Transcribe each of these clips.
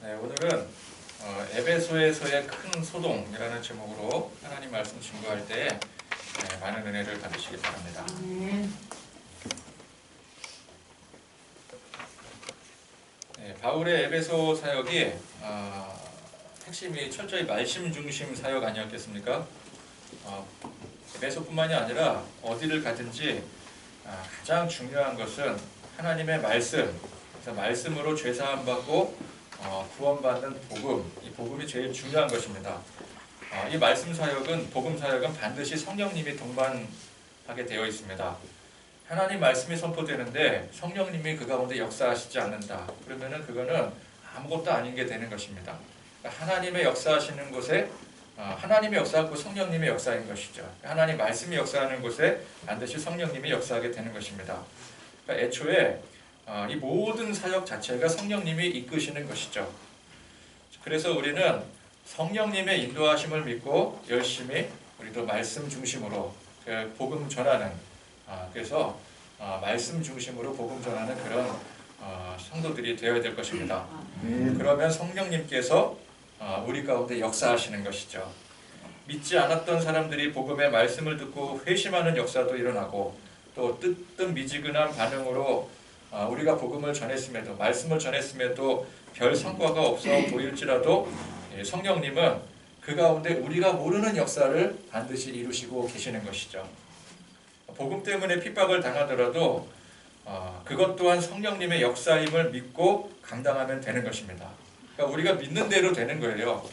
네, 오늘은 에베소에서의 큰 소동이라는 제목으로 하나님 말씀 증거할 때 많은 은혜를 받으시기 바랍니다. 네, 바울의 에베소 사역이 핵심이 철저히 말씀 중심 사역 아니었겠습니까? 에베소뿐만이 아니라 어디를 가든지 가장 중요한 것은 하나님의 말씀, 그래서 말씀으로 죄사함 받고 구원받는 복음, 이 복음이 제일 중요한 것입니다. 이 말씀 사역은, 복음 사역은 반드시 성령님이 동반하게 되어 있습니다. 하나님 말씀이 선포되는데 성령님이 그 가운데 역사하시지 않는다. 그러면은 그거는 아무것도 아닌 게 되는 것입니다. 하나님의 역사하시는 곳에 하나님이 역사하고 성령님의 역사인 것이죠. 하나님 말씀이 역사하는 곳에 반드시 성령님이 역사하게 되는 것입니다. 그러니까 애초에 이 모든 사역 자체가 성령님이 이끄시는 것이죠. 그래서 우리는 성령님의 인도하심을 믿고 열심히 우리도 말씀 중심으로 복음 전하는, 그래서 말씀 중심으로 복음 전하는 그런 성도들이 되어야 될 것입니다. 그러면 성령님께서 우리 가운데 역사하시는 것이죠. 믿지 않았던 사람들이 복음의 말씀을 듣고 회심하는 역사도 일어나고, 또 뜨뜻미지근한 반응으로 우리가 복음을 전했음에도, 말씀을 전했음에도 별 성과가 없어 보일지라도 성령님은 그 가운데 우리가 모르는 역사를 반드시 이루시고 계시는 것이죠. 복음 때문에 핍박을 당하더라도 그것 또한 성령님의 역사임을 믿고 감당하면 되는 것입니다. 그러니까 우리가 믿는 대로 되는 거예요.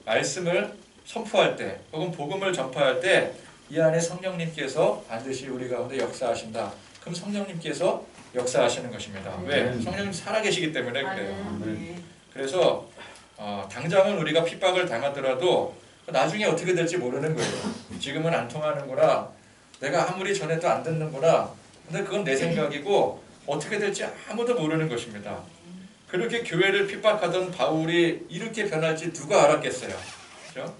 말씀을 선포할 때 혹은 복음을 전파할 때 이 안에 성령님께서 반드시 우리 가운데 역사하신다. 그럼 성령님께서 역사하시는 것입니다. 왜? 성령님 살아계시기 때문에 그래요. 그래서 당장은 우리가 핍박을 당하더라도 나중에 어떻게 될지 모르는 거예요. 지금은 안 통하는구나, 내가 아무리 전해도 안 듣는구나, 근데 그건 내 생각이고 어떻게 될지 아무도 모르는 것입니다. 그렇게 교회를 핍박하던 바울이 이렇게 변할지 누가 알았겠어요? 그렇죠?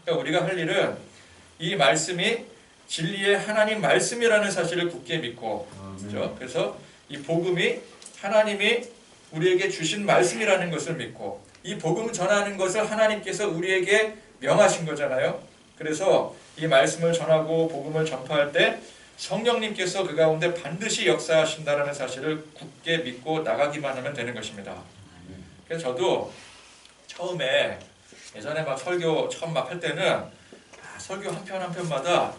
그러니까 우리가 할 일은 이 말씀이 진리의 하나님 말씀이라는 사실을 굳게 믿고, 그렇죠? 그래서 이 복음이 하나님이 우리에게 주신 말씀이라는 것을 믿고, 이 복음 전하는 것을 하나님께서 우리에게 명하신 거잖아요. 그래서 이 말씀을 전하고 복음을 전파할 때 성령님께서 그 가운데 반드시 역사하신다는 사실을 굳게 믿고 나가기만 하면 되는 것입니다. 그래서 저도 처음에 예전에 막 설교 처음 막 할 때는 설교 한 편 한 편마다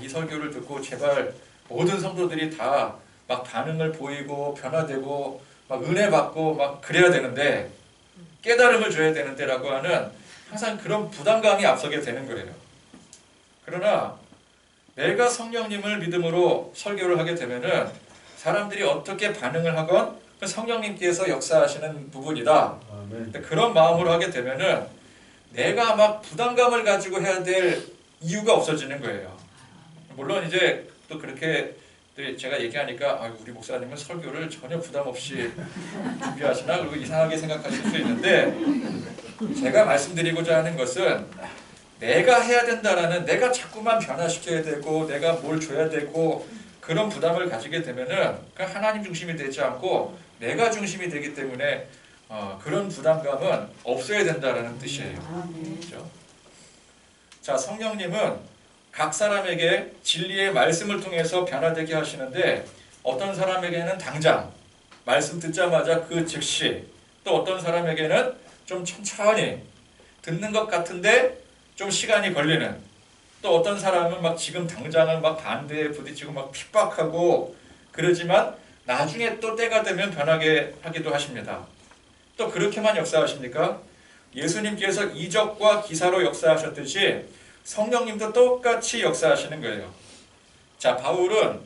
이 설교를 듣고 제발 모든 성도들이 다 막 반응을 보이고 변화되고 막 은혜 받고 막 그래야 되는데, 깨달음을 줘야 되는데라고 하는 항상 그런 부담감이 앞서게 되는 거예요. 그러나 내가 성령님을 믿음으로 설교를 하게 되면은 사람들이 어떻게 반응을 하건 성령님께서 역사하시는 부분이다. 그런 마음으로 하게 되면은 내가 막 부담감을 가지고 해야 될 이유가 없어지는 거예요. 물론 이제 또 그렇게 제가 얘기하니까 우리 목사님은 설교를 전혀 부담 없이 준비하시나? 그리고 이상하게 생각하실 수 있는데, 제가 말씀드리고자 하는 것은 내가 해야 된다라는, 내가 자꾸만 변화시켜야 되고 내가 뭘 줘야 되고 그런 부담을 가지게 되면은 하나님 중심이 되지 않고 내가 중심이 되기 때문에 그런 부담감은 없어야 된다라는 뜻이에요. 그렇죠? 자, 성령님은 각 사람에게 진리의 말씀을 통해서 변화되게 하시는데, 어떤 사람에게는 당장 말씀 듣자마자 그 즉시, 또 어떤 사람에게는 좀 천천히 듣는 것 같은데 좀 시간이 걸리는, 또 어떤 사람은 막 지금 당장은 막 반대에 부딪히고 막 핍박하고 그러지만 나중에 또 때가 되면 변하게 하기도 하십니다. 또 그렇게만 역사하십니까? 예수님께서 이적과 기사로 역사하셨듯이 성령님도 똑같이 역사하시는 거예요. 자, 바울은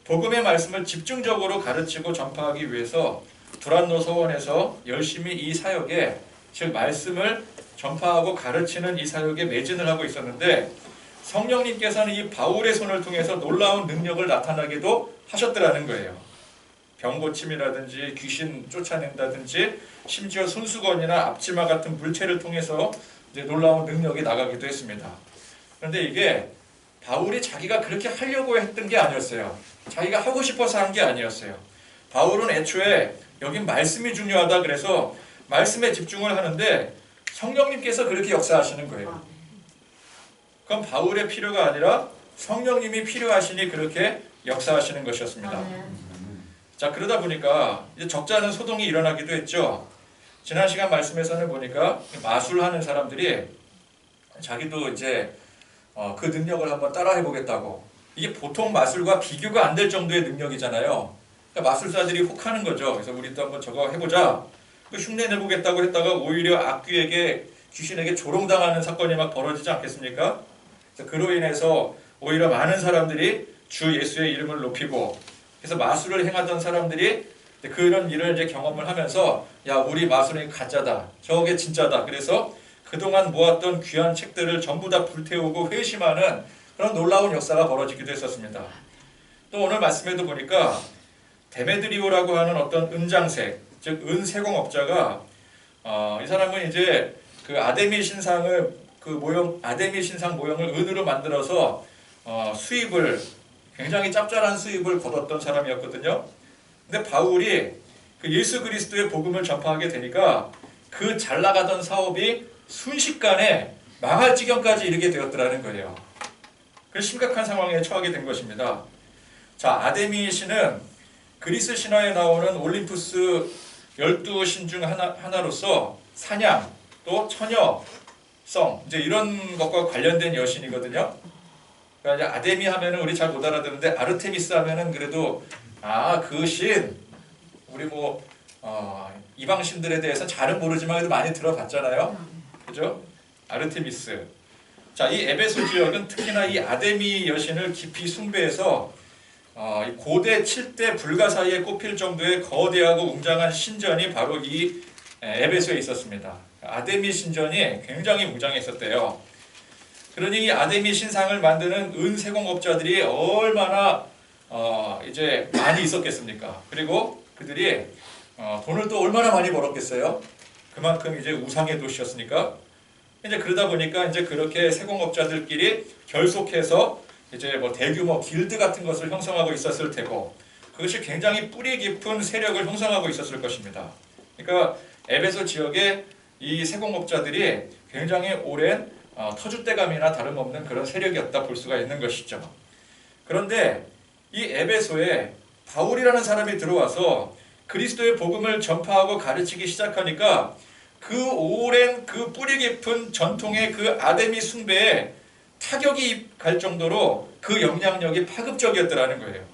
복음의 말씀을 집중적으로 가르치고 전파하기 위해서 두란노 서원에서 열심히 이 사역에, 즉 말씀을 전파하고 가르치는 이 사역에 매진을 하고 있었는데, 성령님께서는 이 바울의 손을 통해서 놀라운 능력을 나타나기도 하셨더라는 거예요. 병고침이라든지 귀신 쫓아낸다든지 심지어 손수건이나 앞치마 같은 물체를 통해서 이제 놀라운 능력이 나가기도 했습니다. 그런데 이게 바울이 자기가 그렇게 하려고 했던 게 아니었어요. 자기가 하고 싶어서 한 게 아니었어요. 바울은 애초에 여긴 말씀이 중요하다 그래서 말씀에 집중을 하는데 성령님께서 그렇게 역사하시는 거예요. 그럼 바울의 필요가 아니라 성령님이 필요하시니 그렇게 역사하시는 것이었습니다. 자, 그러다 보니까 이제 적잖은 소동이 일어나기도 했죠. 지난 시간 말씀에서는 보니까 마술하는 사람들이 자기도 이제 그 능력을 한번 따라해 보겠다고. 이게 보통 마술과 비교가 안 될 정도의 능력이잖아요. 그러니까 마술사들이 혹하는 거죠. 그래서 우리도 한번 저거 해보자. 그 흉내 내보겠다고 했다가 오히려 악귀에게, 귀신에게 조롱당하는 사건이 막 벌어지지 않겠습니까? 그래서 그로 인해서 오히려 많은 사람들이 주 예수의 이름을 높이고, 그래서 마술을 행하던 사람들이 그런 일을 이제 경험을 하면서, 야, 우리 마술이 가짜다, 저게 진짜다. 그래서 그동안 모았던 귀한 책들을 전부 다 불태우고 회심하는 그런 놀라운 역사가 벌어지기도 했었습니다. 또 오늘 말씀에도 보니까 데메드리오라고 하는 어떤 은장색, 즉 은세공업자가 이 사람은 이제 그 아데미 신상을 아데미 신상 모형을 은으로 만들어서 수입을, 굉장히 짭짤한 수입을 거뒀던 사람이었거든요. 근데 바울이 그 예수 그리스도의 복음을 전파하게 되니까 그 잘 나가던 사업이 순식간에 망할 지경까지 이르게 되었더라는 거예요. 그래서 심각한 상황에 처하게 된 것입니다. 자, 아데미 신은 그리스 신화에 나오는 올림푸스 12신 중 하나로서 사냥, 또 처녀성, 이제 이런 것과 관련된 여신이거든요. 그러니까 이제 아데미 하면은 우리 잘 못 알아듣는데, 아르테미스 하면은 그래도 그 신, 우리 이방 신들에 대해서 잘은 모르지만 그래도 많이 들어봤잖아요. 그죠? 아르테미스. 자, 이 에베소 지역은 특히나 이 아데미 여신을 깊이 숭배해서 고대 7대 불가 사이에 꼽힐 정도의 거대하고 웅장한 신전이 바로 이 에베소에 있었습니다. 아데미 신전이 굉장히 웅장했었대요. 그러니 이 아데미 신상을 만드는 은세공업자들이 얼마나 이제 많이 있었겠습니까? 그리고 그들이 돈을 또 얼마나 많이 벌었겠어요? 그만큼 이제 우상의 도시였으니까. 이제 그러다 보니까 이제 그렇게 세공업자들끼리 결속해서 이제 대규모 길드 같은 것을 형성하고 있었을 테고, 그것이 굉장히 뿌리 깊은 세력을 형성하고 있었을 것입니다. 그러니까 에베소 지역에 이 세공업자들이 굉장히 오랜 터줏대감이나 다름없는 그런 세력이었다 볼 수가 있는 것이죠. 그런데 이 에베소에 바울이라는 사람이 들어와서 그리스도의 복음을 전파하고 가르치기 시작하니까 그 오랜 그 뿌리 깊은 전통의 그 아데미 숭배에 타격이 갈 정도로 그 영향력이 파급적이었더라는 거예요.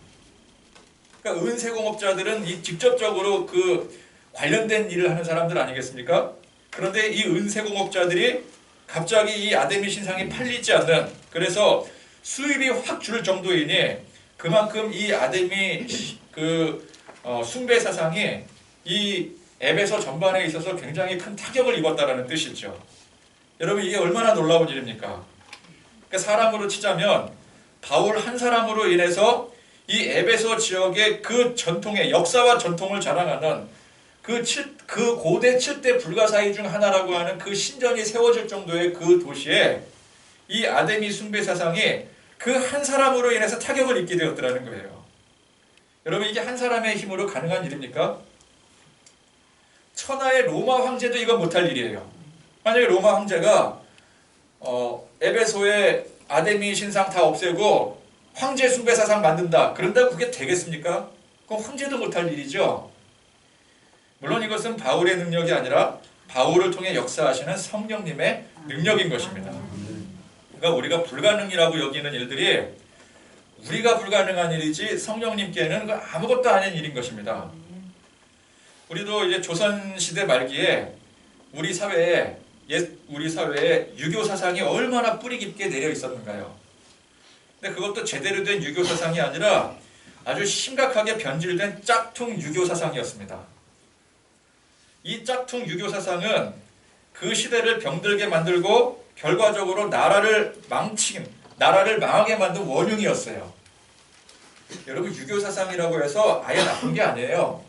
그러니까 은세공업자들은 이 직접적으로 그 관련된 일을 하는 사람들 아니겠습니까? 그런데 이 은세공업자들이 갑자기 이 아데미 신상이 팔리지 않는, 그래서 수입이 확 줄 정도이니 그만큼 이 아데미 숭배 사상이 이 에베소 전반에 있어서 굉장히 큰 타격을 입었다라는 뜻이죠. 여러분, 이게 얼마나 놀라운 일입니까? 그러니까 사람으로 치자면 바울 한 사람으로 인해서 이 에베소 지역의 그 전통의 역사와 전통을 자랑하는 그 고대 7대 불가사의 중 하나라고 하는 그 신전이 세워질 정도의 그 도시에 이 아데미 숭배 사상이 그 한 사람으로 인해서 타격을 입게 되었더라는 거예요. 여러분, 이게 한 사람의 힘으로 가능한 일입니까? 천하의 로마 황제도 이건 못할 일이에요. 만약에 로마 황제가 에베소의 아데미 신상 다 없애고 황제 숭배 사상 만든다, 그런다고 그게 되겠습니까? 그건 황제도 못할 일이죠. 물론 이것은 바울의 능력이 아니라 바울을 통해 역사하시는 성령님의 능력인 것입니다. 그러니까 우리가 불가능이라고 여기는 일들이 우리가 불가능한 일이지 성령님께는 아무것도 아닌 일인 것입니다. 우리도 이제 조선시대 말기에 우리 사회에 유교 사상이 얼마나 뿌리 깊게 내려 있었는가요? 근데 그것도 제대로 된 유교 사상이 아니라 아주 심각하게 변질된 짝퉁 유교 사상이었습니다. 이 짝퉁 유교 사상은 그 시대를 병들게 만들고 결과적으로 나라를 망하게 만든 원흉이었어요. 여러분, 유교 사상이라고 해서 아예 나쁜 게 아니에요.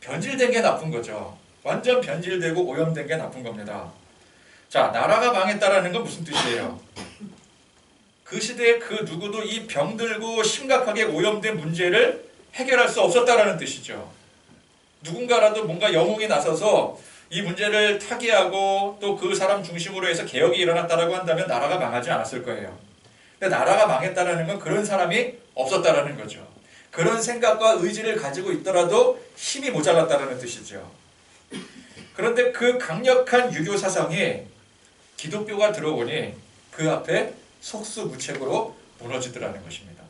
변질된 게 나쁜 거죠. 완전 변질되고 오염된 게 나쁜 겁니다. 자, 나라가 망했다라는 건 무슨 뜻이에요? 그 시대에 그 누구도 이 병들고 심각하게 오염된 문제를 해결할 수 없었다라는 뜻이죠. 누군가라도 뭔가 영웅이 나서서 이 문제를 타개하고 또 그 사람 중심으로 해서 개혁이 일어났다라고 한다면 나라가 망하지 않았을 거예요. 근데 나라가 망했다라는 건 그런 사람이 없었다라는 거죠. 그런 생각과 의지를 가지고 있더라도 힘이 모자랐다는 뜻이죠. 그런데 그 강력한 유교 사상이 기독교가 들어오니 그 앞에 속수무책으로 무너지더라는 것입니다.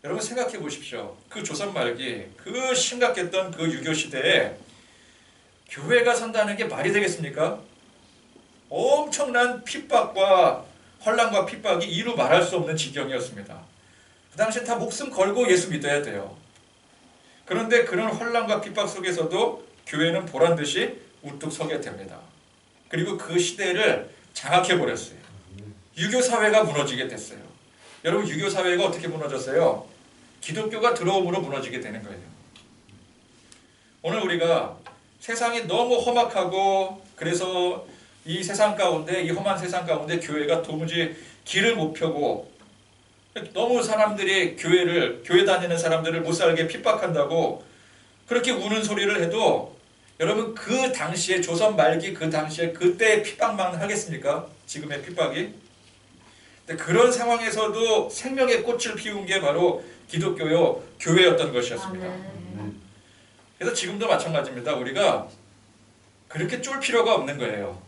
여러분 생각해 보십시오. 그 조선 말기 그 심각했던 그 유교 시대에 교회가 산다는 게 말이 되겠습니까? 엄청난 핍박과 혼란과 핍박이 이루 말할 수 없는 지경이었습니다. 그 당시에 다 목숨 걸고 예수 믿어야 돼요. 그런데 그런 혼란과 핍박 속에서도 교회는 보란듯이 우뚝 서게 됩니다. 그리고 그 시대를 장악해 버렸어요. 유교 사회가 무너지게 됐어요. 여러분 유교 사회가 어떻게 무너졌어요? 기독교가 들어옴으로 무너지게 되는 거예요. 오늘 우리가 세상이 너무 험악하고 그래서 이 세상 가운데 이 험한 세상 가운데 교회가 도무지 길을 못 펴고 너무 사람들이 교회 다니는 사람들을 못 살게 핍박한다고 그렇게 우는 소리를 해도 여러분 그 당시에 조선 말기 그 당시에 그때의 핍박만 하겠습니까? 지금의 핍박이? 근데 그런 상황에서도 생명의 꽃을 피운 게 바로 기독교요 교회였던 것이었습니다. 그래서 지금도 마찬가지입니다. 우리가 그렇게 쫄 필요가 없는 거예요.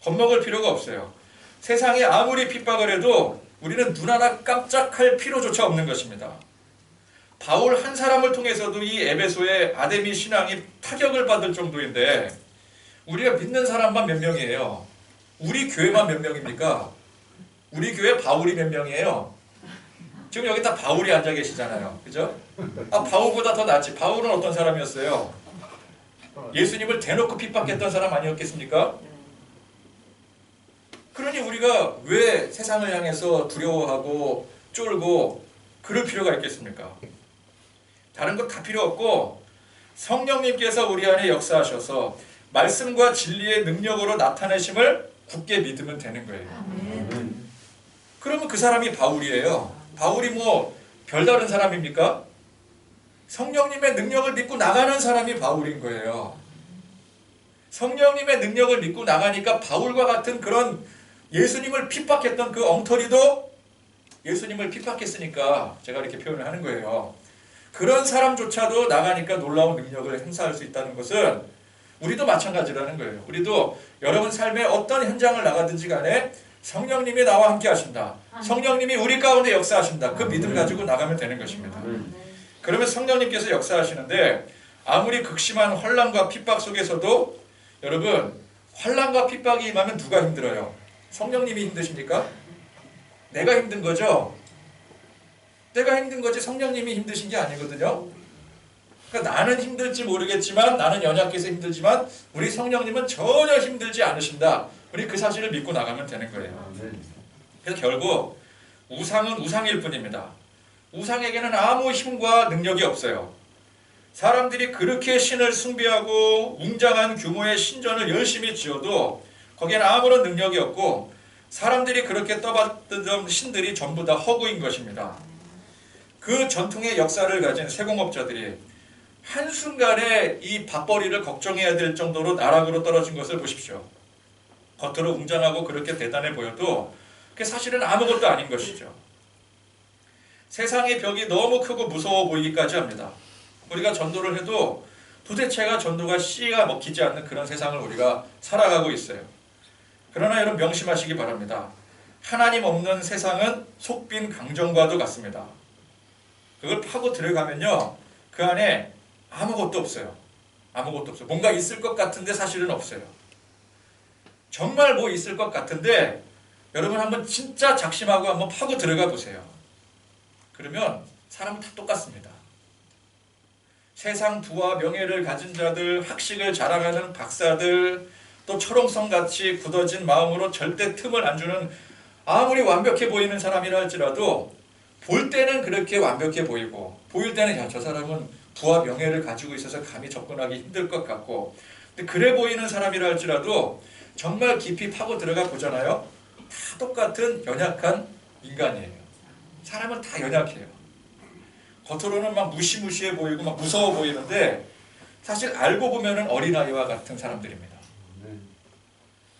겁먹을 필요가 없어요. 세상에 아무리 핍박을 해도 우리는 눈 하나 깜짝할 필요조차 없는 것입니다. 바울 한 사람을 통해서도 이 에베소의 아데미 신앙이 타격을 받을 정도인데 우리가 믿는 사람만 몇 명이에요? 우리 교회만 몇 명입니까? 우리 교회 바울이 몇 명이에요? 지금 여기 다 바울이 앉아 계시잖아요. 그죠? 바울보다 더 낫지. 바울은 어떤 사람이었어요? 예수님을 대놓고 핍박했던 사람 아니었겠습니까? 그러니 우리가 왜 세상을 향해서 두려워하고 쫄고 그럴 필요가 있겠습니까? 다른 것 다 필요 없고 성령님께서 우리 안에 역사하셔서 말씀과 진리의 능력으로 나타내심을 굳게 믿으면 되는 거예요. 그러면 그 사람이 바울이에요. 바울이 뭐 별다른 사람입니까? 성령님의 능력을 믿고 나가는 사람이 바울인 거예요. 성령님의 능력을 믿고 나가니까 바울과 같은 그런 예수님을 핍박했던 그 엉터리도 예수님을 핍박했으니까 제가 이렇게 표현을 하는 거예요. 그런 사람조차도 나가니까 놀라운 능력을 행사할 수 있다는 것은 우리도 마찬가지라는 거예요. 우리도 여러분 삶의 어떤 현장을 나가든지 간에 성령님이 나와 함께 하신다. 성령님이 우리 가운데 역사하신다. 그 믿음 가지고 나가면 되는 것입니다. 그러면 성령님께서 역사하시는데 아무리 극심한 혼란과 핍박 속에서도 여러분 혼란과 핍박이 임하면 누가 힘들어요? 성령님이 힘드십니까? 내가 힘든 거죠? 내가 힘든 거지 성령님이 힘드신 게 아니거든요. 그러니까 나는 힘들지 모르겠지만 나는 연약해서 힘들지만 우리 성령님은 전혀 힘들지 않으신다. 우리 그 사실을 믿고 나가면 되는 거예요. 그래서 결국 우상은 우상일 뿐입니다. 우상에게는 아무 힘과 능력이 없어요. 사람들이 그렇게 신을 숭배하고 웅장한 규모의 신전을 열심히 지어도 거기에는 아무런 능력이 없고 사람들이 그렇게 떠받들던 신들이 전부 다 허구인 것입니다. 그 전통의 역사를 가진 세공업자들이 한순간에 이 밥벌이를 걱정해야 될 정도로 나락으로 떨어진 것을 보십시오. 겉으로 웅장하고 그렇게 대단해 보여도 그게 사실은 아무것도 아닌 것이죠. 세상의 벽이 너무 크고 무서워 보이기까지 합니다. 우리가 전도를 해도 도대체가 전도가 씨가 먹히지 않는 그런 세상을 우리가 살아가고 있어요. 그러나 여러분 명심하시기 바랍니다. 하나님 없는 세상은 속빈 강정과도 같습니다. 그걸 파고 들어가면요. 그 안에 아무것도 없어요. 아무것도 없어요. 뭔가 있을 것 같은데 사실은 없어요. 정말 뭐 있을 것 같은데 여러분 한번 진짜 작심하고 한번 파고 들어가 보세요. 그러면 사람은 다 똑같습니다. 세상 부와 명예를 가진 자들, 학식을 자랑하는 박사들, 또 초롱성같이 굳어진 마음으로 절대 틈을 안 주는 아무리 완벽해 보이는 사람이라 할지라도 볼 때는 그렇게 완벽해 보이고 보일 때는 야, 저 사람은 부와 명예를 가지고 있어서 감히 접근하기 힘들 것 같고 근데 그래 보이는 사람이라 할지라도 정말 깊이 파고 들어가 보잖아요. 다 똑같은 연약한 인간이에요. 사람은 다 연약해요. 겉으로는 막 무시무시해 보이고 막 무서워 보이는데 사실 알고 보면은 어린아이와 같은 사람들입니다.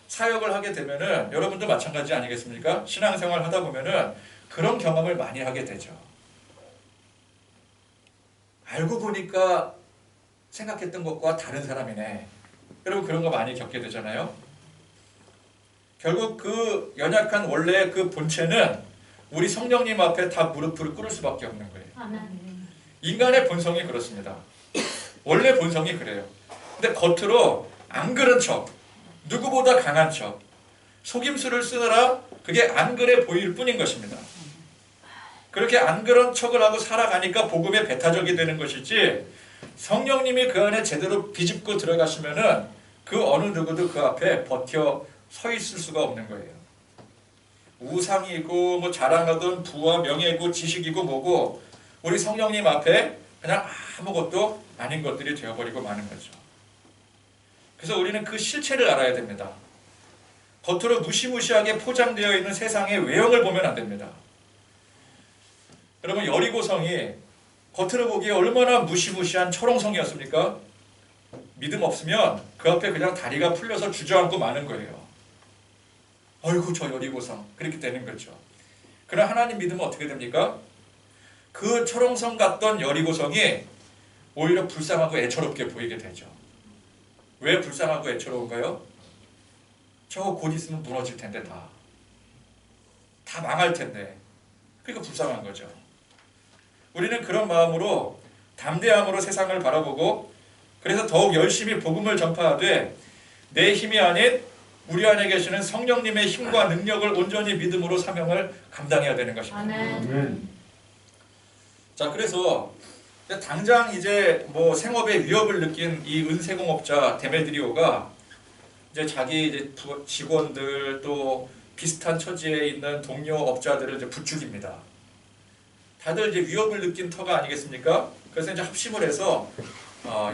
사역을 하게 되면은 여러분도 마찬가지 아니겠습니까? 신앙생활 하다 보면은 그런 경험을 많이 하게 되죠. 알고 보니까 생각했던 것과 다른 사람이네. 여러분 그런 거 많이 겪게 되잖아요. 결국 그 연약한 원래 그 본체는 우리 성령님 앞에 다 무릎을 꿇을 수밖에 없는 거예요. 인간의 본성이 그렇습니다. 원래 본성이 그래요. 근데 겉으로 안 그런 척, 누구보다 강한 척, 속임수를 쓰느라 그게 안 그래 보일 뿐인 것입니다. 그렇게 안 그런 척을 하고 살아가니까 복음의 배타적이 되는 것이지, 성령님이 그 안에 제대로 비집고 들어가시면은 그 어느 누구도 그 앞에 버텨 서 있을 수가 없는 거예요. 우상이고 뭐 자랑하던 부와 명예고 지식이고 뭐고 우리 성령님 앞에 그냥 아무것도 아닌 것들이 되어버리고 마는 거죠. 그래서 우리는 그 실체를 알아야 됩니다. 겉으로 무시무시하게 포장되어 있는 세상의 외형을 보면 안 됩니다. 여러분 여리고성이 겉으로 보기에 얼마나 무시무시한 철옹성이었습니까? 믿음 없으면 그 앞에 그냥 다리가 풀려서 주저앉고 마는 거예요. 어이구 저 여리고성, 그렇게 되는 거죠. 그러나 하나님 믿으면 어떻게 됩니까? 그 철옹성 같던 여리고성이 오히려 불쌍하고 애처롭게 보이게 되죠. 왜 불쌍하고 애처로운가요? 저거 곧 있으면 무너질 텐데 다 망할 텐데. 그러니까 불쌍한 거죠. 우리는 그런 마음으로 담대함으로 세상을 바라보고, 그래서 더욱 열심히 복음을 전파하되 내 힘이 아닌 우리 안에 계시는 성령님의 힘과 능력을 온전히 믿음으로 사명을 감당해야 되는 것입니다. 아멘. 자, 그래서 당장 이제 뭐 생업의 위협을 느낀 이 은세공업자 데메드리오가 이제 자기 이제 직원들 또 비슷한 처지에 있는 동료 업자들을 이제 부추깁니다. 다들 이제 위협을 느낀 터가 아니겠습니까? 그래서 이제 합심을 해서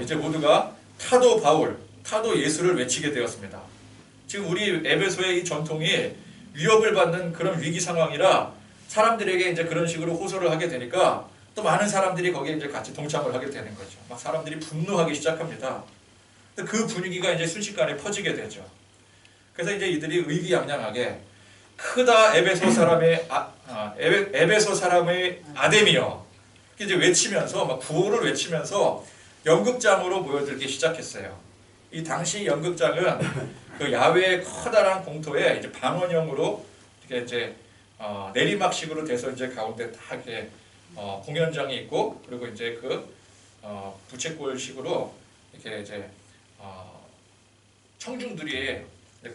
이제 모두가 타도 바울, 타도 예수를 외치게 되었습니다. 지금 우리 에베소의 이 전통이 위협을 받는 그런 위기 상황이라 사람들에게 이제 그런 식으로 호소를 하게 되니까 또 많은 사람들이 거기에 이제 같이 동참을 하게 되는 거죠. 막 사람들이 분노하기 시작합니다. 그 분위기가 이제 순식간에 퍼지게 되죠. 그래서 이제 이들이 의기양양하게 크다 에베소 사람의 아데미여 이제 외치면서 막 구호를 외치면서 연극장으로 모여들기 시작했어요. 이 당시 연극장은 그 야외의 커다란 공터에 이제 방언형으로 이렇게 이제 내리막식으로 돼서 이제 가운데 다 이렇게 공연장이 있고, 그리고 이제 그 부채꼴식으로 이렇게 이제 청중들이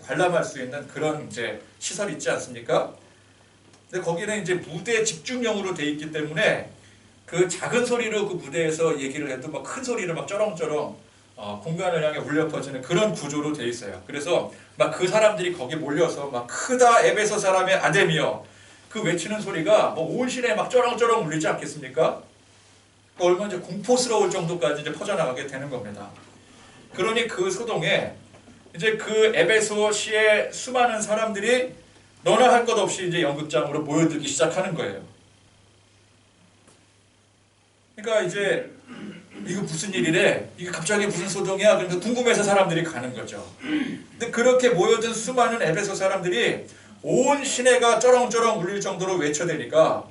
관람할 수 있는 그런 이제 시설이 있지 않습니까? 근데 거기는 이제 무대 집중형으로 돼 있기 때문에 그 작은 소리로 그 무대에서 얘기를 해도 막 큰 소리를 막 쩌렁쩌렁 공간을 향해 울려 퍼지는 그런 구조로 돼 있어요. 그래서 막 그 사람들이 거기 몰려서 막 크다 에베소 사람의 아데미여 그 외치는 소리가 뭐 온 시내에 막 쩌렁쩌렁 울리지 않겠습니까? 얼마나 이제 공포스러울 정도까지 이제 퍼져나가게 되는 겁니다. 그러니 그 소동에 이제 그 에베소시의 수많은 사람들이 너나 할 것 없이 이제 연극장으로 모여들기 시작하는 거예요. 그러니까 이제 이거 무슨 일이래? 이게 갑자기 무슨 소동이야? 그러면서 궁금해서 사람들이 가는 거죠. 근데 그렇게 모여든 수많은 에베소 사람들이 온 시내가 쩌렁쩌렁 울릴 정도로 외쳐대니까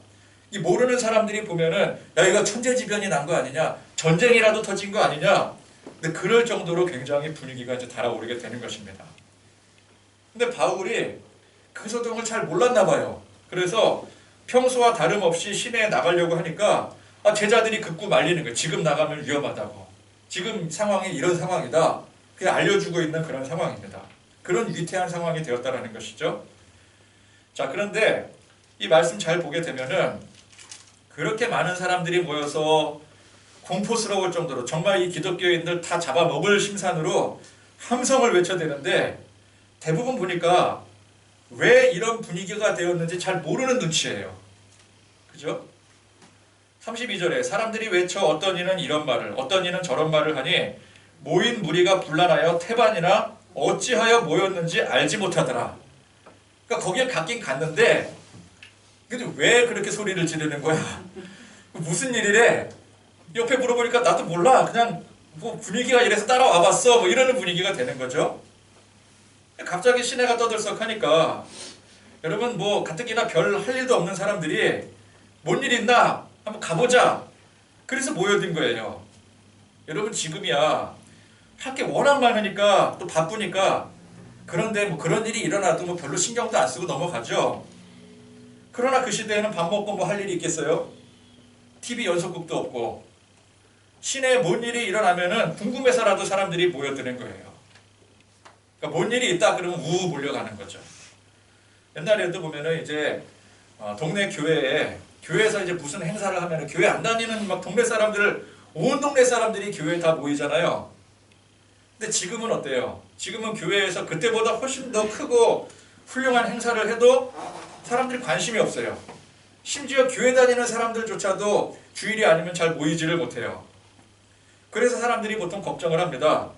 이 모르는 사람들이 보면은 야 이거 천재지변이 난 거 아니냐? 전쟁이라도 터진 거 아니냐? 근데 그럴 정도로 굉장히 분위기가 이제 달아오르게 되는 것입니다. 근데 바울이 그 소동을 잘 몰랐나 봐요. 그래서 평소와 다름없이 시내에 나가려고 하니까 제자들이 극구 말리는 거예요. 지금 나가면 위험하다고. 지금 상황이 이런 상황이다. 그냥 알려주고 있는 그런 상황입니다. 그런 위태한 상황이 되었다라는 것이죠. 자, 그런데 이 말씀 잘 보게 되면은 그렇게 많은 사람들이 모여서 공포스러울 정도로 정말 이 기독교인들 다 잡아먹을 심산으로 함성을 외쳐대는데 대부분 보니까 왜 이런 분위기가 되었는지 잘 모르는 눈치예요. 그죠? 32절에 사람들이 외쳐 어떤 이는 이런 말을 어떤 이는 저런 말을 하니 모인 무리가 분란하여 태반이나 어찌하여 모였는지 알지 못하더라. 그러니까 거기에 갔긴 갔는데 근데 왜 그렇게 소리를 지르는 거야? 무슨 일이래? 옆에 물어보니까 나도 몰라. 그냥 뭐 분위기가 이래서 따라와 봤어 뭐 이러는 분위기가 되는 거죠. 갑자기 시내가 떠들썩하니까 여러분 뭐 가뜩이나 별 할 일도 없는 사람들이 뭔 일 있나 한번 가보자 그래서 모여든 거예요. 여러분 지금이야 할 게 워낙 많으니까 또 바쁘니까 그런데 뭐 그런 일이 일어나도 뭐 별로 신경도 안 쓰고 넘어가죠. 그러나 그 시대에는 밥 먹고 뭐 할 일이 있겠어요? TV 연속극도 없고 시내에 뭔 일이 일어나면은 궁금해서라도 사람들이 모여드는 거예요. 그러니까 뭔 일이 있다 그러면 우우 몰려가는 거죠. 옛날에도 보면은 이제 동네 교회에서 이제 무슨 행사를 하면은 교회 안 다니는 막 동네 사람들 온 동네 사람들이 교회에 다 모이잖아요. 근데 지금은 어때요? 지금은 교회에서 그때보다 훨씬 더 크고 훌륭한 행사를 해도 사람들이 관심이 없어요. 심지어 교회 다니는 사람들조차도 주일이 아니면 잘 모이지를 못해요. 그래서 사람들이 보통 걱정을 합니다.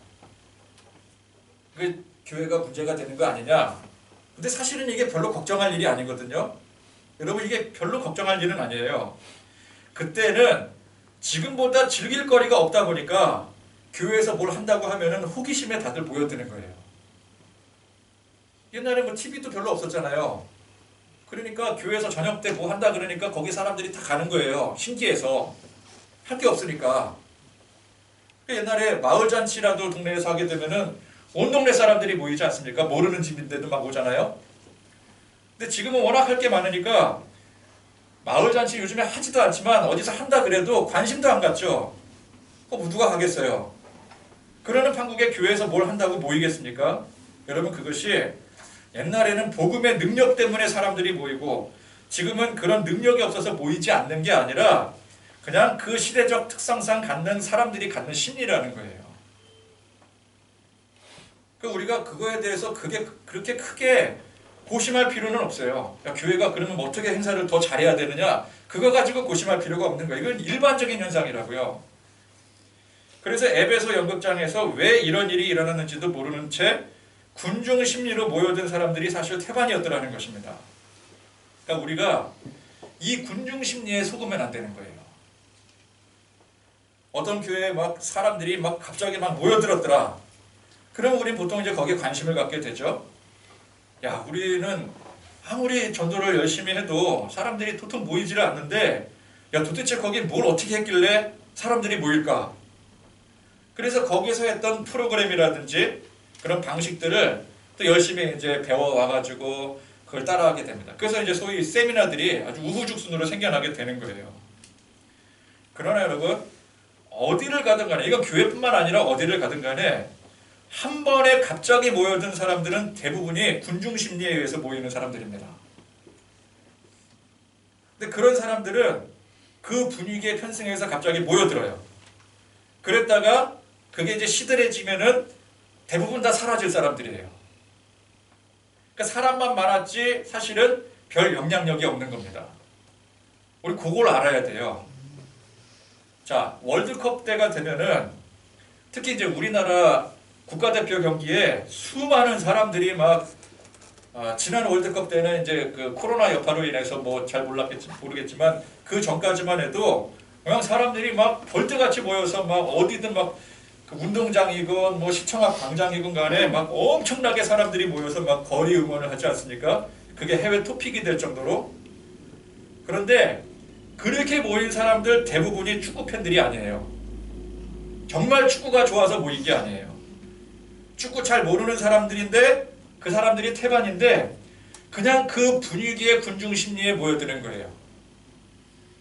그 교회가 문제가 되는 거 아니냐? 근데 사실은 이게 별로 걱정할 일이 아니거든요. 여러분 이게 별로 걱정할 일은 아니에요. 그때는 지금보다 즐길 거리가 없다 보니까 교회에서 뭘 한다고 하면은 호기심에 다들 모여드는 거예요. 옛날에 뭐 TV도 별로 없었잖아요. 그러니까 교회에서 저녁 때 뭐 한다 그러니까 거기 사람들이 다 가는 거예요. 신기해서. 할 게 없으니까. 옛날에 마을잔치라도 동네에서 하게 되면은 온 동네 사람들이 모이지 않습니까? 모르는 집인데도 막 오잖아요. 근데 지금은 워낙 할 게 많으니까 마을잔치 요즘에 하지도 않지만 어디서 한다 그래도 관심도 안 갖죠. 누가 가겠어요? 그러는 판국에 교회에서 뭘 한다고 모이겠습니까? 여러분 그것이 옛날에는 복음의 능력 때문에 사람들이 모이고 지금은 그런 능력이 없어서 모이지 않는 게 아니라 그냥 그 시대적 특성상 갖는 사람들이 갖는 심리라는 거예요. 우리가 그거에 대해서 그렇게 크게 고심할 필요는 없어요. 야, 교회가 그러면 뭐 어떻게 행사를 더 잘해야 되느냐? 그거 가지고 고심할 필요가 없는 거예요. 이건 일반적인 현상이라고요. 그래서 에베소 연극장에서 왜 이런 일이 일어났는지도 모르는 채 군중 심리로 모여든 사람들이 사실 태반이었더라는 것입니다. 그러니까 우리가 이 군중 심리에 속으면 안 되는 거예요. 어떤 교회에 막 사람들이 막 갑자기 막 모여들었더라. 그럼 우린 보통 이제 거기에 관심을 갖게 되죠. 야, 우리는 아무리 전도를 열심히 해도 사람들이 도통 모이지를 않는데, 야, 도대체 거기 뭘 어떻게 했길래 사람들이 모일까? 그래서 거기서 했던 프로그램이라든지 그런 방식들을 또 열심히 이제 배워와가지고 그걸 따라하게 됩니다. 그래서 이제 소위 세미나들이 아주 우후죽순으로 생겨나게 되는 거예요. 그러나 여러분, 어디를 가든 간에, 이건 교회뿐만 아니라 어디를 가든 간에 한 번에 갑자기 모여든 사람들은 대부분이 군중 심리에 의해서 모이는 사람들입니다. 근데 그런 사람들은 그 분위기에 편승해서 갑자기 모여들어요. 그랬다가 그게 이제 시들해지면은 대부분 다 사라질 사람들이에요. 그러니까 사람만 많았지 사실은 별 영향력이 없는 겁니다. 우리 그걸 알아야 돼요. 자, 월드컵 때가 되면은 특히 이제 우리나라 국가대표 경기에 수많은 사람들이 막 지난 월드컵 때는 이제 그 코로나 여파로 인해서 뭐 잘 모르겠지만 그 전까지만 해도 그냥 사람들이 막 벌떼같이 모여서 막 어디든 막 그 운동장이건 뭐 시청 앞 광장이건 간에 막 엄청나게 사람들이 모여서 막 거리 응원을 하지 않습니까? 그게 해외 토픽이 될 정도로. 그런데 그렇게 모인 사람들 대부분이 축구 팬들이 아니에요. 정말 축구가 좋아서 모인 게 아니에요. 축구 잘 모르는 사람들인데 그 사람들이 태반인데 그냥 그 분위기의 군중 심리에 모여드는 거예요.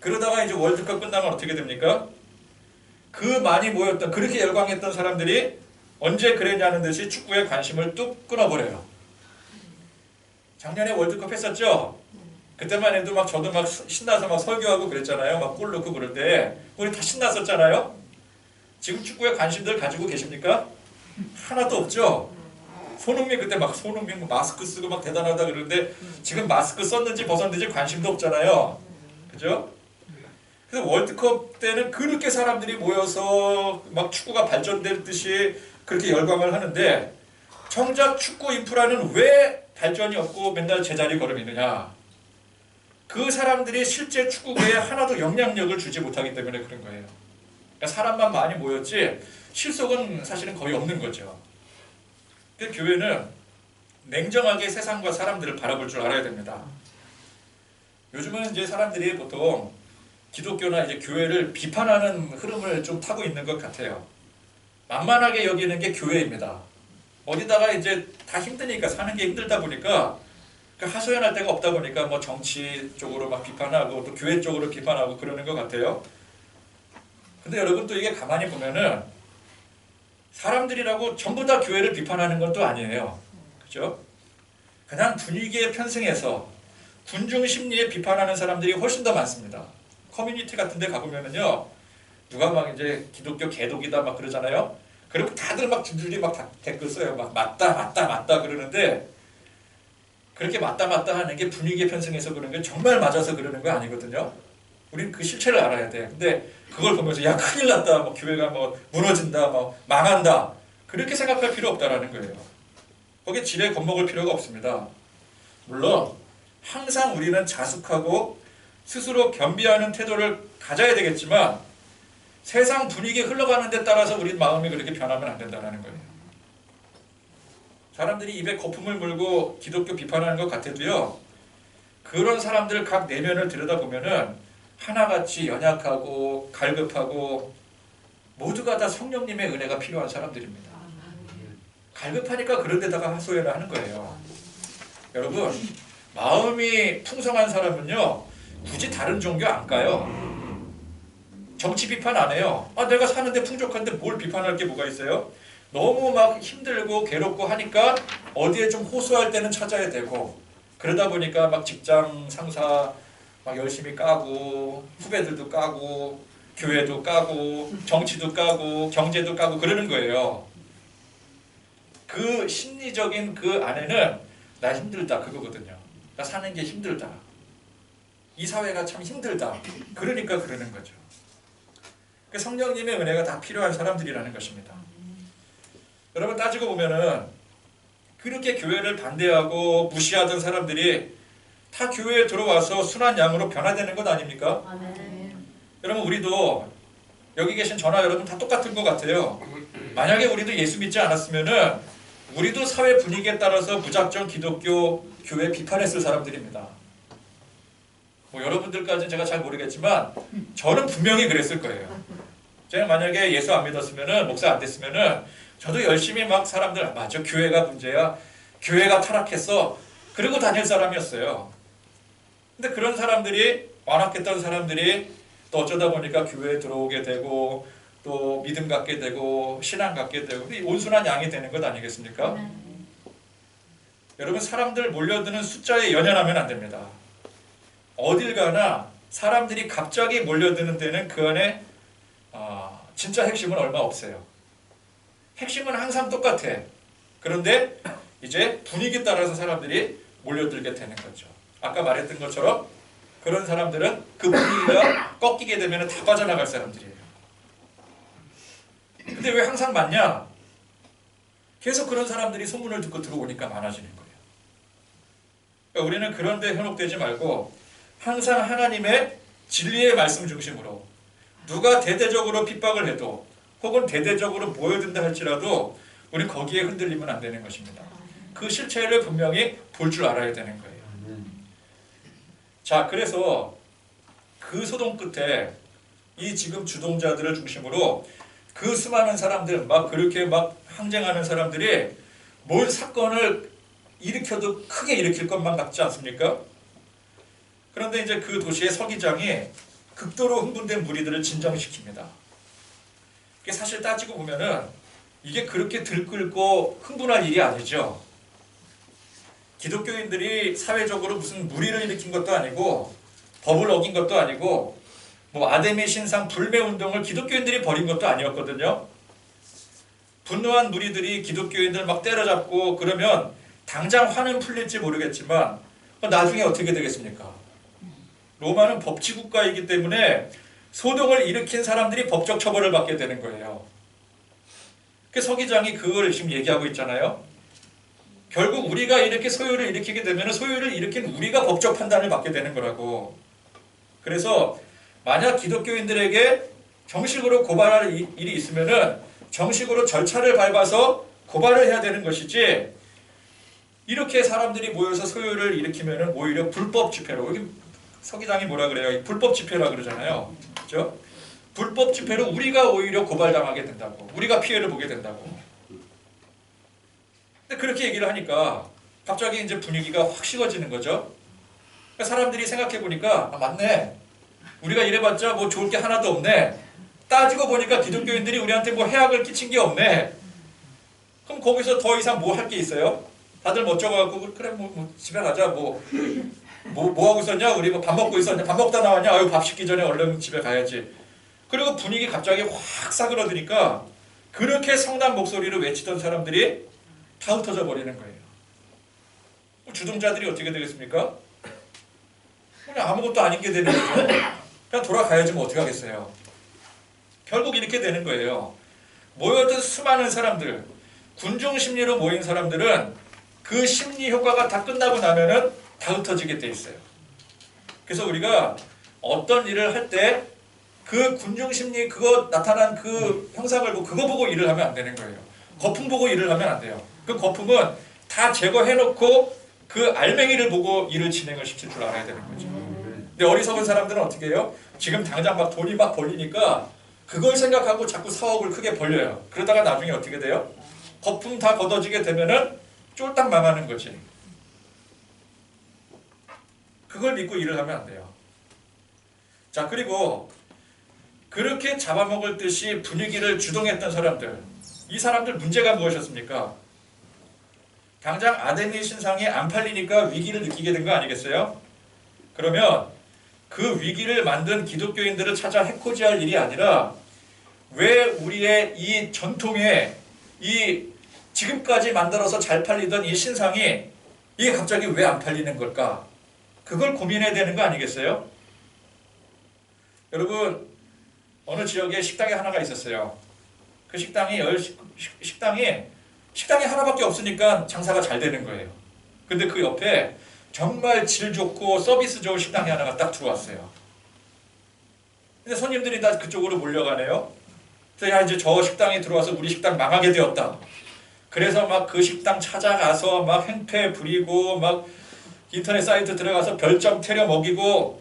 그러다가 이제 월드컵 끝나면 어떻게 됩니까? 그 많이 모였던 그렇게 열광했던 사람들이 언제 그랬냐는 듯이 축구에 관심을 뚝 끊어버려요. 작년에 월드컵 했었죠? 그때만 해도 막 저도 막 신나서 막 설교하고 그랬잖아요. 막 골 넣고 그럴 때 우리 다 신났었잖아요. 지금 축구에 관심들 가지고 계십니까? 하나도 없죠? 손흥민 그때 막 손흥민 마스크 쓰고 막 대단하다 그러는데 지금 마스크 썼는지 벗었는지 관심도 없잖아요. 그죠? 그래서 월드컵 때는 그렇게 사람들이 모여서 막 축구가 발전될 듯이 그렇게 열광을 하는데 정작 축구 인프라는 왜 발전이 없고 맨날 제자리 걸음이느냐? 그 사람들이 실제 축구계에 하나도 영향력을 주지 못하기 때문에 그런 거예요. 그러니까 사람만 많이 모였지 실속은 사실은 거의 없는 거죠. 그 교회는 냉정하게 세상과 사람들을 바라볼 줄 알아야 됩니다. 요즘은 이제 사람들이 보통 기독교나 이제 교회를 비판하는 흐름을 좀 타고 있는 것 같아요. 만만하게 여기는 게 교회입니다. 어디다가 이제 다 힘드니까 사는 게 힘들다 보니까 하소연할 데가 없다 보니까 뭐 정치 쪽으로 막 비판하고 또 교회 쪽으로 비판하고 그러는 것 같아요. 근데 여러분 또 이게 가만히 보면은 사람들이라고 전부 다 교회를 비판하는 건 또 아니에요. 그죠? 그냥 분위기에 편승해서 군중 심리에 비판하는 사람들이 훨씬 더 많습니다. 커뮤니티 같은 데 가보면은요, 누가 막 이제 기독교 개독이다 막 그러잖아요. 그리고 다들 막 줄줄이 막 댓글 써요. 막 맞다, 맞다, 맞다 그러는데, 그렇게 맞다, 맞다 하는 게 분위기에 편승해서 그러는 게 정말 맞아서 그러는 거 아니거든요. 우린 그 실체를 알아야 돼. 근데 그걸 보면서 야 큰일 났다, 뭐 교회가 뭐 무너진다, 뭐 망한다, 그렇게 생각할 필요 없다라는 거예요. 거기에 지레 겁먹을 필요가 없습니다. 물론 항상 우리는 자숙하고 스스로 겸비하는 태도를 가져야 되겠지만 세상 분위기에 흘러가는 데 따라서 우리 마음이 그렇게 변하면 안 된다는 거예요. 사람들이 입에 거품을 물고 기독교 비판하는 것 같아도요, 그런 사람들 각 내면을 들여다보면은 하나같이 연약하고 갈급하고 모두가 다 성령님의 은혜가 필요한 사람들입니다. 갈급하니까 그런 데다가 하소연을 하는 거예요. 여러분, 마음이 풍성한 사람은요 굳이 다른 종교 안 가요. 정치 비판 안 해요. 아, 내가 사는데 풍족한데 뭘 비판할 게 뭐가 있어요? 너무 막 힘들고 괴롭고 하니까 어디에 좀 호소할 때는 찾아야 되고, 그러다 보니까 막 직장 상사 막 열심히 까고 후배들도 까고 교회도 까고 정치도 까고 경제도 까고 그러는 거예요. 그 심리적인 그 안에는 나 힘들다 그거거든요. 나 사는 게 힘들다. 이 사회가 참 힘들다. 그러니까 그러는 거죠. 그 성령님의 은혜가 다 필요한 사람들이라는 것입니다. 여러분 따지고 보면은 그렇게 교회를 반대하고 무시하던 사람들이 다 교회에 들어와서 순한 양으로 변화되는 것 아닙니까? 아멘. 여러분 우리도 여기 계신 저나 여러분 다 똑같은 것 같아요. 만약에 우리도 예수 믿지 않았으면은 우리도 사회 분위기에 따라서 무작정 기독교 교회 비판했을 사람들입니다. 뭐 여러분들까지는 제가 잘 모르겠지만 저는 분명히 그랬을 거예요. 제가 만약에 예수 안 믿었으면은 목사 안 됐으면은 저도 열심히 막 사람들 맞아 교회가 문제야, 교회가 타락했어, 그러고 다닐 사람이었어요. 근데 그런 사람들이 완악했던 사람들이 또 어쩌다 보니까 교회에 들어오게 되고 또 믿음 갖게 되고 신앙 갖게 되고 온순한 양이 되는 것 아니겠습니까? 여러분 사람들 몰려드는 숫자에 연연하면 안 됩니다. 어딜 가나 사람들이 갑자기 몰려드는 데는 그 안에 진짜 핵심은 얼마 없어요. 핵심은 항상 똑같아. 그런데 이제 분위기 따라서 사람들이 몰려들게 되는 거죠. 아까 말했던 것처럼 그런 사람들은 그 분위기가 꺾이게 되면 다 빠져나갈 사람들이에요. 근데 왜 항상 많냐? 계속 그런 사람들이 소문을 듣고 들어오니까 많아지는 거예요. 그러니까 우리는 그런 데 현혹되지 말고 항상 하나님의 진리의 말씀 중심으로, 누가 대대적으로 핍박을 해도 혹은 대대적으로 모여든다 할지라도 우리 거기에 흔들리면 안 되는 것입니다. 그 실체를 분명히 볼 줄 알아야 되는 거예요. 자, 그래서 그 소동 끝에 이 지금 주동자들을 중심으로 그 수많은 사람들, 막 그렇게 막 항쟁하는 사람들이 뭘 사건을 일으켜도 크게 일으킬 것만 같지 않습니까? 그런데 이제 그 도시의 서기장이 극도로 흥분된 무리들을 진정시킵니다. 이게 사실 따지고 보면은 이게 그렇게 들끓고 흥분할 일이 아니죠. 기독교인들이 사회적으로 무슨 무리를 일으킨 것도 아니고 법을 어긴 것도 아니고 뭐 아데미 신상 불매 운동을 기독교인들이 벌인 것도 아니었거든요. 분노한 무리들이 기독교인들 막 때려잡고 그러면 당장 화는 풀릴지 모르겠지만 나중에 어떻게 되겠습니까? 로마는 법치국가이기 때문에 소동을 일으킨 사람들이 법적 처벌을 받게 되는 거예요. 그 서기장이 그걸 지금 얘기하고 있잖아요. 결국 우리가 이렇게 소요를 일으키게 되면 소요를 일으킨 우리가 법적 판단을 받게 되는 거라고. 그래서 만약 기독교인들에게 정식으로 고발할 일이 있으면은 정식으로 절차를 밟아서 고발을 해야 되는 것이지, 이렇게 사람들이 모여서 소요를 일으키면은 오히려 불법 집회로, 여기 서기장이 뭐라 그래요? 불법 집회라 그러잖아요. 그렇죠? 불법 집회로 우리가 오히려 고발당하게 된다고, 우리가 피해를 보게 된다고. 근데 그렇게 얘기를 하니까 갑자기 이제 분위기가 확 식어지는 거죠. 그러니까 사람들이 생각해 보니까, 아, 맞네. 우리가 이래봤자 뭐 좋을 게 하나도 없네. 따지고 보니까 기독교인들이 우리한테 뭐 해악을 끼친 게 없네. 그럼 거기서 더 이상 뭐 할 게 있어요? 다들 멋쩍어갖고 그래 뭐 집에 가자. 뭐 하고 있었냐? 우리 뭐 밥 먹고 있었냐? 밥 먹다 나왔냐? 아유, 밥 식기 전에 얼른 집에 가야지. 그리고 분위기 갑자기 확 사그러드니까 그렇게 성난 목소리를 외치던 사람들이 다 흩어져 버리는 거예요. 주동자들이 어떻게 되겠습니까? 그냥 아무것도 아닌 게 되는 거죠. 그냥 돌아가야지 뭐 어떻게 하겠어요. 결국 이렇게 되는 거예요. 모였던 수많은 사람들, 군중 심리로 모인 사람들은 그 심리 효과가 다 끝나고 나면은 다 흩어지게 돼 있어요. 그래서 우리가 어떤 일을 할 때 그 군중 심리, 그거 나타난 그 형상을 보고 그거 보고 일을 하면 안 되는 거예요. 거품 보고 일을 하면 안 돼요. 그 거품은 다 제거해놓고 그 알맹이를 보고 일을 진행을 시킬 줄 알아야 되는 거죠. 근데 어리석은 사람들은 어떻게 해요? 지금 당장 막 돈이 막 벌리니까 그걸 생각하고 자꾸 사업을 크게 벌려요. 그러다가 나중에 어떻게 돼요? 거품 다 걷어지게 되면은 쫄딱 망하는 거지. 그걸 믿고 일을 하면 안 돼요. 자, 그리고 그렇게 잡아먹을 듯이 분위기를 주동했던 사람들, 이 사람들 문제가 무엇이었습니까? 당장 아데미 신상이 안 팔리니까 위기를 느끼게 된 거 아니겠어요? 그러면 그 위기를 만든 기독교인들을 찾아 해코지할 일이 아니라 왜 우리의 이 전통에 이 지금까지 만들어서 잘 팔리던 이 신상이 이게 갑자기 왜 안 팔리는 걸까? 그걸 고민해야 되는 거 아니겠어요? 여러분, 어느 지역에 식당이 하나가 있었어요. 그 식당이 하나밖에 없으니까 장사가 잘 되는 거예요. 근데 그 옆에 정말 질 좋고 서비스 좋은 식당이 하나가 딱 들어왔어요. 근데 손님들이 다 그쪽으로 몰려가네요. 그래서 야, 이제 저 식당이 들어와서 우리 식당 망하게 되었다. 그래서 막 그 식당 찾아가서 막 행패 부리고 막 인터넷 사이트 들어가서 별점 때려 먹이고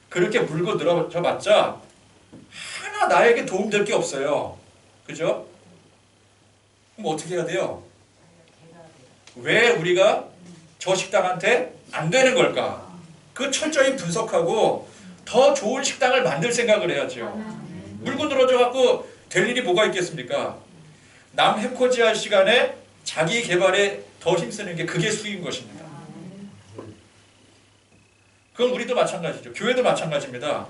그렇게 물고 늘어져봤자 하나 나에게 도움될 게 없어요. 그죠? 그럼 어떻게 해야 돼요? 왜 우리가 저 식당한테 안 되는 걸까? 그 철저히 분석하고 더 좋은 식당을 만들 생각을 해야죠. 물고 늘어져갖고 될 일이 뭐가 있겠습니까? 남 해코지할 시간에 자기 개발에 더 힘쓰는 게 그게 수익인 것입니다. 그건 우리도 마찬가지죠. 교회도 마찬가지입니다.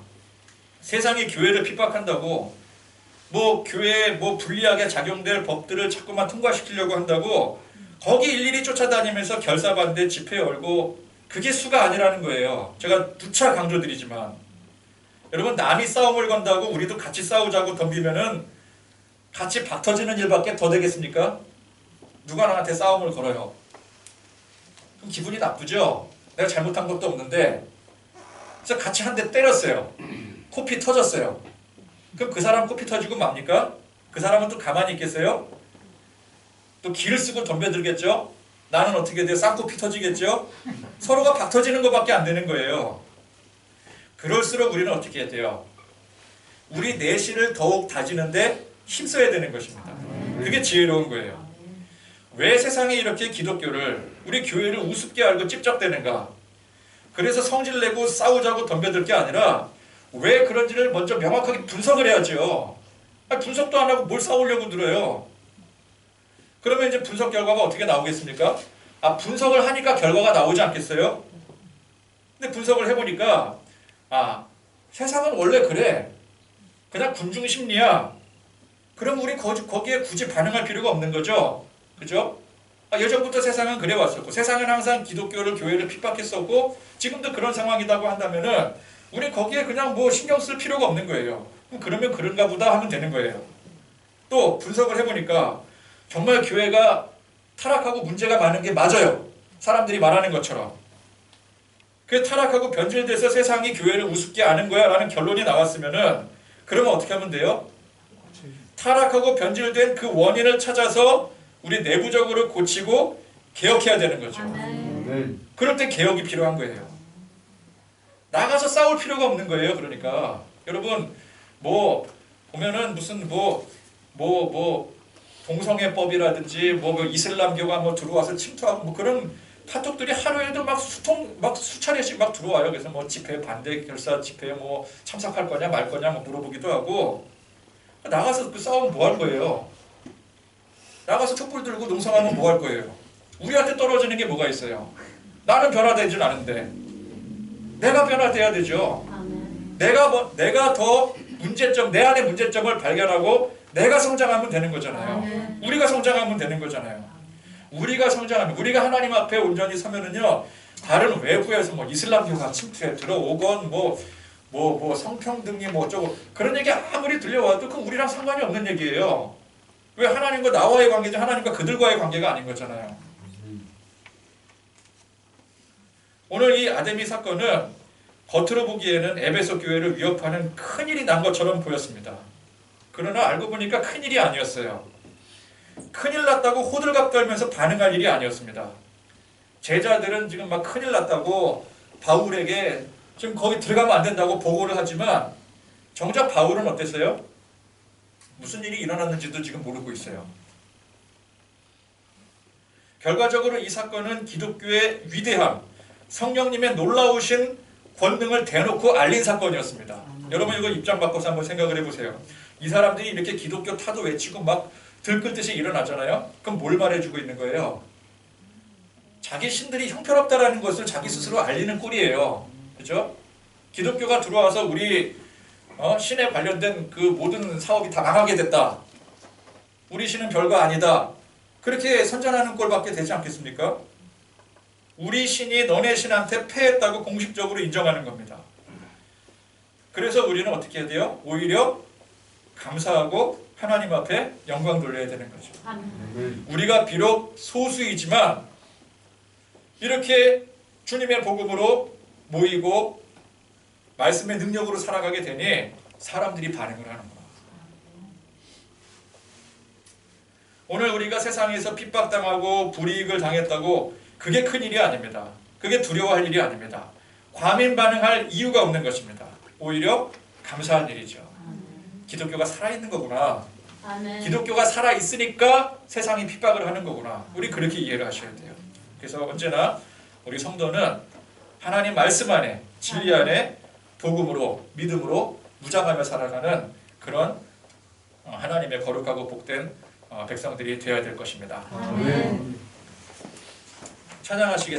세상이 교회를 핍박한다고 뭐 교회에 뭐 불리하게 작용될 법들을 자꾸만 통과시키려고 한다고 거기 일일이 쫓아다니면서 결사반대 집회 열고 그게 수가 아니라는 거예요. 제가 누차 강조드리지만 여러분, 남이 싸움을 건다고 우리도 같이 싸우자고 덤비면은 같이 박 터지는 일밖에 더 되겠습니까? 누가 나한테 싸움을 걸어요? 그럼 기분이 나쁘죠? 내가 잘못한 것도 없는데. 그래서 같이 한 대 때렸어요. 코피 터졌어요. 그럼 그 사람 코피 터지고 맙니까? 그 사람은 또 가만히 있겠어요? 또 기를 쓰고 덤벼들겠죠? 나는 어떻게 돼요? 쌍코피 터지겠죠? 서로가 박 터지는 것밖에 안 되는 거예요. 그럴수록 우리는 어떻게 해야 돼요? 우리 내실을 더욱 다지는데 힘써야 되는 것입니다. 그게 지혜로운 거예요. 왜 세상에 이렇게 기독교를, 우리 교회를 우습게 알고 찝적대는가? 그래서 성질내고 싸우자고 덤벼들 게 아니라 왜 그런지를 먼저 명확하게 분석을 해야죠. 분석도 안 하고 뭘 싸우려고 들어요. 그러면 이제 분석 결과가 어떻게 나오겠습니까? 분석을 하니까 결과가 나오지 않겠어요? 근데 분석을 해보니까 세상은 원래 그래. 그냥 군중심리야. 그럼 우리 거기에 굳이 반응할 필요가 없는 거죠. 그죠? 예전부터 세상은 그래 왔었고 세상은 항상 기독교를, 교회를 핍박했었고 지금도 그런 상황이라고 한다면은 우리 거기에 그냥 뭐 신경 쓸 필요가 없는 거예요. 그러면 그런가 보다 하면 되는 거예요. 또 분석을 해보니까 정말 교회가 타락하고 문제가 많은 게 맞아요. 사람들이 말하는 것처럼. 그 타락하고 변질돼서 세상이 교회를 우습게 아는 거야 라는 결론이 나왔으면은 그러면 어떻게 하면 돼요? 타락하고 변질된 그 원인을 찾아서 우리 내부적으로 고치고 개혁해야 되는 거죠. 그럴 때 개혁이 필요한 거예요. 나가서 싸울 필요가 없는 거예요. 그러니까 여러분 뭐 보면은 무슨 동성애법이라든지 뭐 이슬람교가 뭐 들어와서 침투하고 뭐 그런 카톡들이 하루에도 막 수차례씩 막 들어와요. 그래서 뭐 집회 반대 결사 집회에 뭐 참석할 거냐 말 거냐 뭐 물어보기도 하고. 나가서 그 싸우면 뭐 할 거예요? 나가서 촛불 들고 농성하면 뭐 할 거예요? 우리한테 떨어지는 게 뭐가 있어요? 나는 변화되진 않은데 내가 변화돼야 되죠. 내가 더 문제점, 내 안의 문제점을 발견하고 내가 성장하면 되는 거잖아요. 우리가 성장하면 되는 거잖아요. 우리가 성장하면, 우리가 하나님 앞에 온전히 서면은요, 다른 외부에서 뭐 이슬람교가 침투해 들어오건 뭐 성평등이 뭐 어쩌고 그런 얘기 아무리 들려와도 그건 우리랑 상관이 없는 얘기예요. 왜? 하나님과 나와의 관계지 하나님과 그들과의 관계가 아닌 거잖아요. 오늘 이 아데미 사건은 겉으로 보기에는 에베소 교회를 위협하는 큰일이 난 것처럼 보였습니다. 그러나 알고 보니까 큰일이 아니었어요. 큰일 났다고 호들갑 떨면서 반응할 일이 아니었습니다. 제자들은 지금 막 큰일 났다고 바울에게 지금 거기 들어가면 안 된다고 보고를 하지만 정작 바울은 어땠어요? 무슨 일이 일어났는지도 지금 모르고 있어요. 결과적으로 이 사건은 기독교의 위대함, 성령님의 놀라우신 권능을 대놓고 알린 사건이었습니다. 여러분 이거 입장 바꿔서 한번 생각을 해보세요. 이 사람들이 이렇게 기독교 타도 외치고 막 들끓듯이 일어나잖아요. 그럼 뭘 말해주고 있는 거예요? 자기 신들이 형편없다라는 것을 자기 스스로 알리는 꼴이에요. 그렇죠? 기독교가 들어와서 우리 신에 관련된 그 모든 사업이 다 망하게 됐다. 우리 신은 별거 아니다. 그렇게 선전하는 꼴밖에 되지 않겠습니까? 우리 신이 너네 신한테 패했다고 공식적으로 인정하는 겁니다. 그래서 우리는 어떻게 해야 돼요? 오히려 감사하고 하나님 앞에 영광 돌려야 되는 거죠. 우리가 비록 소수이지만 이렇게 주님의 복음으로 모이고 말씀의 능력으로 살아가게 되니 사람들이 반응을 하는 거야. 오늘 우리가 세상에서 핍박당하고 불이익을 당했다고 그게 큰일이 아닙니다. 그게 두려워할 일이 아닙니다. 과민 반응할 이유가 없는 것입니다. 오히려 감사한 일이죠. 기독교가 살아있는 거구나. 기독교가 살아있으니까 세상이 핍박을 하는 거구나. 우리 그렇게 이해를 하셔야 돼요. 그래서 언제나 우리 성도는 하나님 말씀 안에 진리 안에 복음으로 믿음으로 무장하며 살아가는 그런 하나님의 거룩하고 복된 백성들이 되어야 될 것입니다. 찬양하시겠습니다.